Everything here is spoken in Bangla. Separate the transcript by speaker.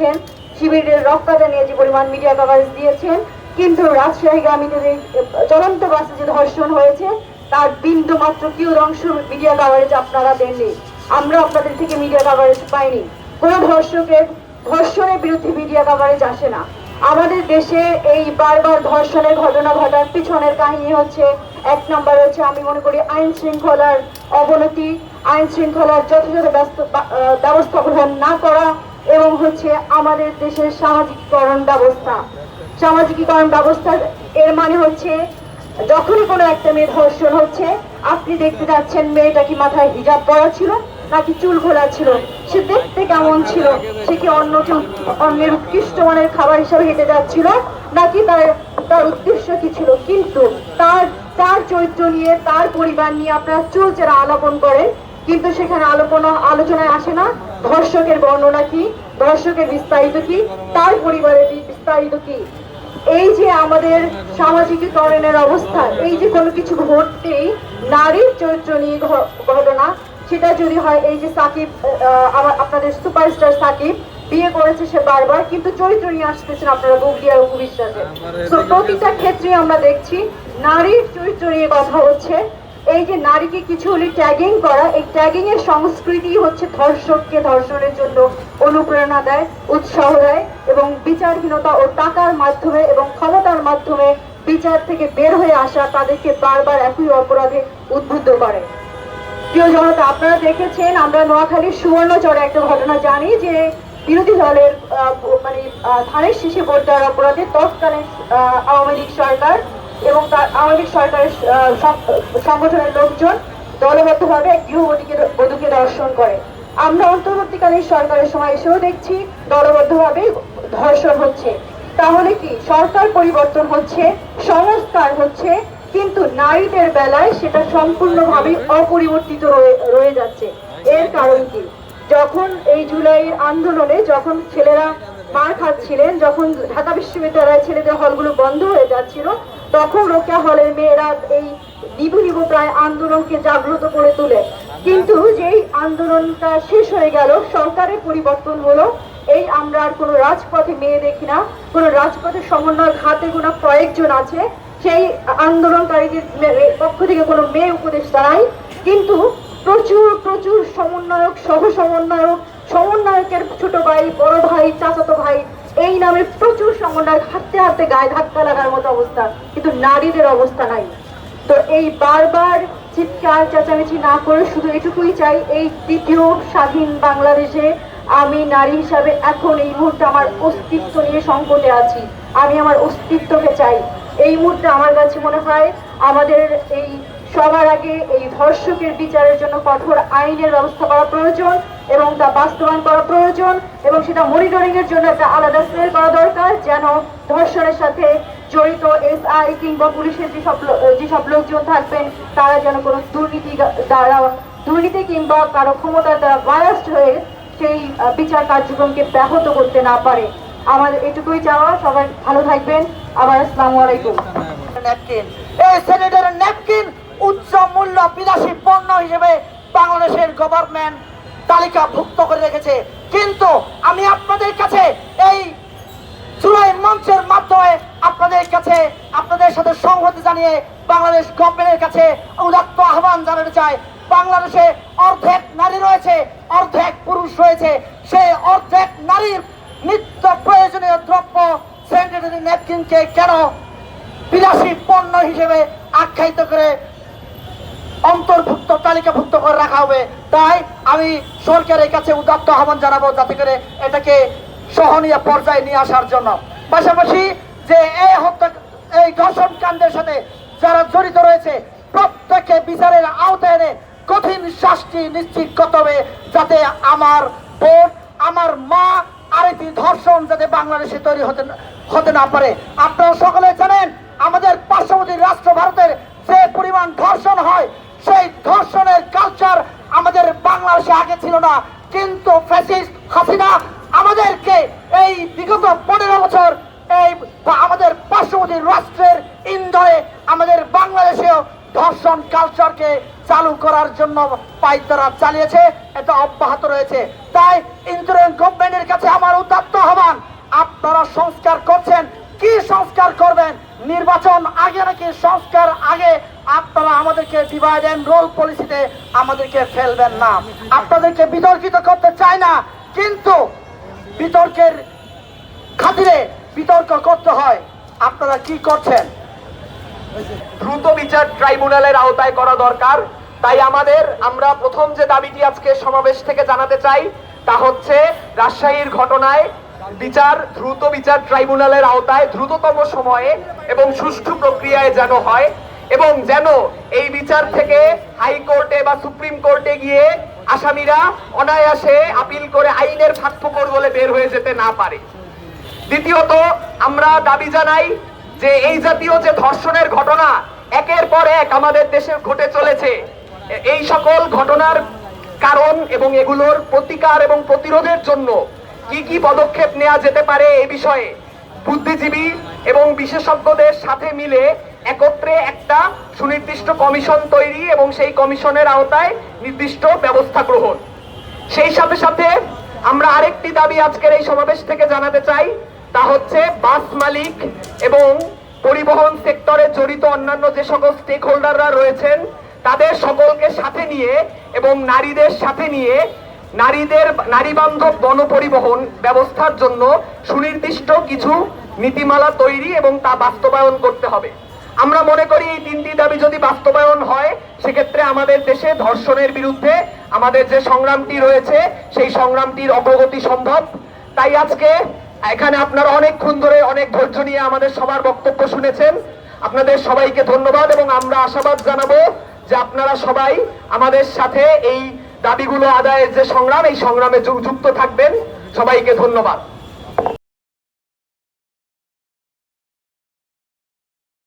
Speaker 1: করেছেন, শিবিরের রক্তদান নিয়ে যে পরিমাণ মিডিয়া কভারেজ দিয়েছেন, কিন্তু রাজশাহীগামীতে যে চলন্ত বাসে যে ধর্ষণ হয়েছে তার বিন্দু মাত্র কিউ অংশ মিডিয়া কভারেজ আপনারা দেননি। আমরা আপনাদের থেকে মিডিয়া কভারেজ পাইনি। কোনো ধর্ষণের বিরুদ্ধে মিডিয়া কভারেজ আসে না। আমাদের দেশে এই বারবার ধর্ষণের ঘটনা ঘটার পিছনের কাহিনী হচ্ছে, এক নম্বর হচ্ছে আমি মনে করি আইন শৃঙ্খলার অবনতি, আইন শৃঙ্খলার যথাযথ ব্যবস্থা গ্রহণ না করা, এবং হচ্ছে আমাদের দেশের সামাজিকীকরণ ব্যবস্থা। এর মানে হচ্ছে যখনই কোনো একটা মেয়ে ধর্ষণ হচ্ছে, আপনি দেখতে যাচ্ছেন মেয়েটা কি মাথায় হিজাব পরা ছিল নাকি চুল খোলা ছিল, সে দেখতে কেমন ছিল, সে কি অন্যের উৎকৃষ্ট মানের খাবার হিসাবে হেঁটে যাচ্ছিল, নাকি তার উদ্দেশ্য কি ছিল। কিন্তু তার চরিত্র নিয়ে, তার পরিবার নিয়ে আপনারা চুলচেরা আলাপন করেন, কিন্তু সেখানে আলোচনায় আসে না ধর্ষকের বর্ণনা কি, ধর্ষকের বিস্তারিত কি, তার পরিবারের বিস্তারিত কি। এই যে আমাদের সামাজিকীকরণের অবস্থা, এই যে কোনো কিছু ঘটতেই নারীর চরিত্র নিয়ে ঘটনা, সেটা যদি হয় এই যে সাকিব, আপনাদের সুপারস্টার সাকিব বিয়ে করেছে সে বারবার, কিন্তু চরিত্র নিয়ে আসতেছেন আপনারা গুগলি আর অপু বিশ্বাসে। তো প্রতিটা ক্ষেত্রে আমরা দেখছি নারীর চরিত্র নিয়ে কথা হচ্ছে। এই যে নারীকে কিছু হলে ট্যাগিং করা, এই ট্যাগিং এর সংস্কৃতি হচ্ছে ধর্ষককে ধর্ষণের জন্য অনুপ্রেরণা দেয়, উৎসাহ দেয়, এবং বিচারহীনতা ও টাকার মাধ্যমে এবং ক্ষমতার মাধ্যমে বিচার থেকে বের হয়ে আসা তাদেরকে বারবার একই অপরাধে উদ্বুদ্ধ করে। প্রিয় জনতা, আপনারা দেখেছেন আমরা নোয়াখালীর সুবর্ণচরে একটা ঘটনা জানি যে বিরোধী দলের ধানের শীষে ভোট দেওয়ার অপরাধে তৎকালীন আওয়ামী লীগ সরকার এবং তার আওয়ামী লীগ সরকারের সংগঠনের লোকজন দলবদ্ধভাবে এক গৃহবধূকে ধর্ষণ করে। আমরা অন্তর্বর্তীকালীন সরকারের সময় এসেও দেখছি দলবদ্ধভাবে ধর্ষণ হচ্ছে। তাহলে কি সরকার পরিবর্তন হচ্ছে, সংস্কার হচ্ছে, কিন্তু নারীদের বেলায় সেটা সম্পূর্ণভাবে অপরিবর্তিত রয়ে যাচ্ছে। এর কারণ কি? যখন এই জুলাইয়ের আন্দোলনে যখন ছেলেরা মার খাচ্ছিলেন, যখন ঢাকা বিশ্ববিদ্যালয়ের ছেলেদের হলগুলো বন্ধ হয়ে যাচ্ছিল, তখন রোকেয়া হলের মেয়েরা এই নিবু প্রায় আন্দোলনকে জাগ্রত করে তোলে। কিন্তু যেই আন্দোলনটা শেষ হয়ে গেল, সরকারের পরিবর্তন হলো, এই আমরা আর কোনো রাজপথে মেয়ে দেখি না, কোনো রাজপথের সমন্বয় হাতে গোনা কয়েকজন আছে, সেই আন্দোলনকারীদের পক্ষ থেকে কোনো মেয়ে উপদেষ্টা নাই। কিন্তু প্রচুর প্রচুর সমন্বয়ক, সহ সমন্বয়কের ছোট ভাই, বড় ভাই, চাচাতো ভাই, এই নামে প্রচুর সমন্বয়ক হাঁটতে হাঁটতে গায়ে ধাক্কা লাগার মতো অবস্থা, কিন্তু নারীদের অবস্থা নাই। তো এই বারবার চিৎকার চেঁচামেচি না করে শুধু এটুকুই চাই, এই দ্বিতীয় স্বাধীন বাংলাদেশে আমি নারী হিসাবে এখন এই মুহূর্তে আমার অস্তিত্ব নিয়ে সংকটে আছি। আমি আমার অস্তিত্বকে চাই। এই মুহূর্তে আমার কাছে মনে হয় আমাদের এই সবার আগে এই ধর্ষকের বিচারের জন্য কঠোর আইনের ব্যবস্থা করা প্রয়োজন, এবং তা বাস্তবায়ন করা প্রয়োজন, এবং সেটা মনিটরিং এর জন্য একটা আলাদা সেল করা দরকার, যেন ধর্ষণের সাথে জড়িত এসআই কিংবা পুলিশের যেসব লোকজন থাকবেন তারা যেন কোনো দুর্নীতি কিংবা কারো ক্ষমতার দ্বারা বায়াস্ট হয়ে সেই বিচার কার্যক্রমকে ব্যাহত করতে না পারে। আমাদের এটুকুই চাওয়া। সবাই ভালো থাকবেন। আবার আসসালামু আলাইকুম।
Speaker 2: ন্যাপকিন, এই স্যানিটারি ন্যাপকিন উচ্চ মূল্য বিদেশি পণ্য হিসেবে বাংলাদেশের গভর্নমেন্ট তালিকাভুক্ত করে রেখেছে। কিন্তু আমি আপনাদের কাছে এই জুলাই মঞ্চের মাধ্যমে আপনাদের সাথে সংহতি জানিয়ে বাংলাদেশ গভর্নমেন্টের কাছে উদাত্ত আহ্বান জানাতে চাই। বাংলাদেশে অর্ধেক নারী রয়েছে, অর্ধেক পুরুষ রয়েছে। সেই অর্ধেক নারীর নিত্য প্রয়োজনীয় দ্রব্য স্যানিটারি ন্যাপকিনকে কেন বিলাসী পণ্য হিসেবে আখ্যায়িত করে তালিকাভুক্ত করে রাখা হবে? তাই আমি সরকারের কাছে উদাত্ত আহ্বান জানাবো যাতে করে এটাকে সহনীয় পর্যায়ে নিয়ে আসার জন্য। পাশাপাশি যে এই ধর্ষণ কাণ্ডের সাথে যারা জড়িত রয়েছে প্রত্যেককে বিচারের আওতায় এনে কঠিন শাস্তি নিশ্চিত করতে হবে, যাতে আমার বোন, আমার মা আরেকটি ধর্ষণ যাতে বাংলাদেশে তৈরি হতে না পারে। আপনারা সকলে জানেন আমাদের পার্শ্ববর্তী রাষ্ট্র ভারতের যে পরিমাণ ধর্ষণ হয়, সেই ধর্ষণের কালচার আমাদের বাংলাদেশে আগে ছিল না। কিন্তু ফ্যাসিস্ট হাসিনা আমাদেরকে এই বিগত 15 বছর আমাদের পার্শ্ববর্তী রাষ্ট্রের ইন্ধনে আমাদের বাংলাদেশেও ধর্ষণ কালচারকে চালু করার জন্য পায়তারা চালিয়েছে, এটা অব্যাহত রয়েছে। তাই ইন্টারিম গভর্নমেন্টের কাছে আমার উদাত্ত আহ্বান সংস্কার করছেন, কি সংস্কার করবেন? নির্বাচন আগে নাকি সংস্কার আগে? আপনারা আমাদেরকে ডিভাইড এন্ড রোল পলিসিতে আমাদেরকে ফেলবেন না। আপনাদেরকে বিতর্কিত করতে চাই না, কিন্তু বিতর্কের খাতিরে বিতর্ক করতে হয়। আপনারা কি করছেন?
Speaker 3: দ্রুত বিচার ট্রাইব্যুনালের আওতায় করা দরকার। তাই আমরা প্রথম যে দাবিটি আজকে সমাবেশ থেকে জানাতে চাই তা হচ্ছে রাজশাহীর ঘটনায় দ্রুত বিচার ট্রাইব্যুনালের আওতায় দ্রুততম সময়ে এবং সুষ্ঠু প্রক্রিয়ায় যেন হয়, এবং যেন এই বিচার থেকে হাইকোর্টে বা সুপ্রিম কোর্টে গিয়ে আসামিরা অনায়াসে আপিল করে আইনের ফাঁকফোকর বলে বের হয়ে যেতে না পারে। দ্বিতীয়ত, আমরা দাবি জানাই যে এই জাতীয় যে ধর্ষণের ঘটনা একের পর এক আমাদের দেশে ঘটে চলেছে, এই সকল ঘটনার কারণ এবং এগুলোর প্রতিকার এবং প্রতিরোধের জন্য কি কি পদক্ষেপ নেওয়া যেতে পারে এই বিষয়ে বুদ্ধিজীবী এবং বিশেষজ্ঞদের সাথে মিলে একত্রে একটা সুনির্দিষ্ট কমিশন তৈরি এবং সেই কমিশনের আওতায় নির্দিষ্ট ব্যবস্থা গ্রহণ। সেই সাথে সাথে আমরা আরেকটি দাবি আজকের এই সমাবেশ থেকে জানাতে চাই, তা হচ্ছে বাস মালিক এবং পরিবহন সেক্টরে জড়িত অন্যান্য যে সকল স্টেক হোল্ডাররা রয়েছেন তাদের সকলকে সাথে নিয়ে এবং নারীদের সাথে নিয়ে নারী বান্ধব গণপরিবহন ব্যবস্থার জন্য সুনির্দিষ্ট কিছু নীতিমালা তৈরি এবং তা বাস্তবায়ন করতে হবে। আমরা মনে করি এই তিনটি দাবি যদি বাস্তবায়ন হয় সেক্ষেত্রে আমাদের দেশে ধর্ষণের বিরুদ্ধে আমাদের যে সংগ্রামটি রয়েছে সেই সংগ্রামটির অগ্রগতি সম্ভব। তাই আজকে এখানে আপনারা অনেকক্ষণ ধরে অনেক ধৈর্য নিয়ে আমাদের সবার বক্তব্য শুনেছেন। আপনাদের সবাইকে ধন্যবাদ এবং আমরা আশাবাদ জানাবো যে আপনারা সবাই আমাদের সাথে এই দাবিগুলো আদায়ের যে সংগ্রাম এই সংগ্রামে যুক্ত থাকবেন। সবাইকে ধন্যবাদ।